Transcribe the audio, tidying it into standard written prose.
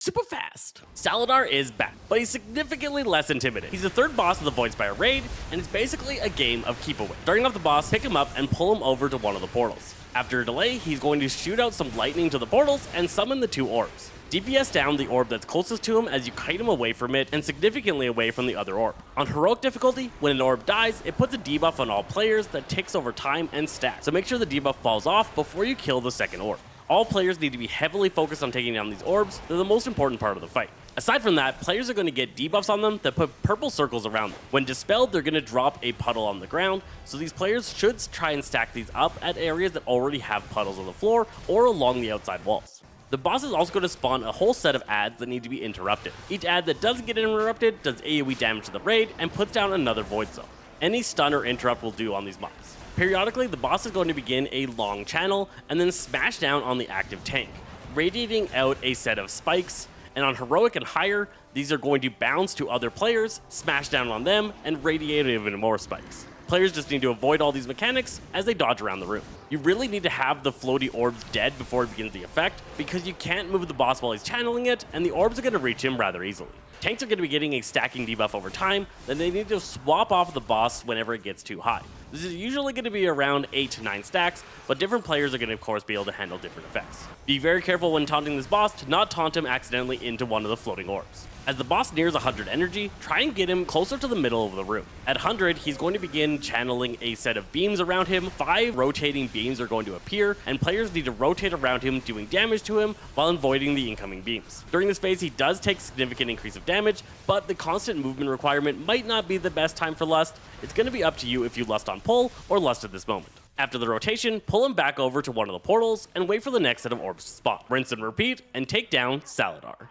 super fast. Salhadaar is back, but he's significantly less intimidating. He's the third boss of the Voidspire raid, and it's basically a game of keep away. Starting off the boss, pick him up and pull him over to one of the portals. After a delay, he's going to shoot out some lightning to the portals and summon the 2 orbs. DPS down the orb that's closest to him as you kite him away from it and significantly away from the other orb. On Heroic difficulty, when an orb dies, it puts a debuff on all players that ticks over time and stacks, so make sure the debuff falls off before you kill the second orb. All players need to be heavily focused on taking down these orbs. They're the most important part of the fight. Aside from that, players are going to get debuffs on them that put purple circles around them. When dispelled, they're going to drop a puddle on the ground, so these players should try and stack these up at areas that already have puddles on the floor or along the outside walls. The boss is also going to spawn a whole set of adds that need to be interrupted. Each add that doesn't get interrupted does AoE damage to the raid and puts down another void zone. Any stun or interrupt will do on these mobs. Periodically, the boss is going to begin a long channel and then smash down on the active tank, radiating out a set of spikes, and on Heroic and higher, these are going to bounce to other players, smash down on them, and radiate even more spikes. Players just need to avoid all these mechanics as they dodge around the room. You really need to have the floaty orbs dead before it begins the effect, because you can't move the boss while he's channeling it, and the orbs are going to reach him rather easily. Tanks are going to be getting a stacking debuff over time, then they need to swap off the boss whenever it gets too high. This is usually going to be around 8 to 9 stacks, but different players are going to of course be able to handle different effects. Be very careful when taunting this boss to not taunt him accidentally into one of the floating orbs. As the boss nears 100 energy, try and get him closer to the middle of the room. At 100, he's going to begin channeling a set of beams around him. 5 rotating beams are going to appear, and players need to rotate around him, doing damage to him while avoiding the incoming beams. During this phase, he does take significant increase of damage, but the constant movement requirement might not be the best time for Lust. It's going to be up to you if you Lust on pull or Lust at this moment. After the rotation, pull him back over to one of the portals and wait for the next set of orbs to spawn. Rinse and repeat, and take down Salhadaar.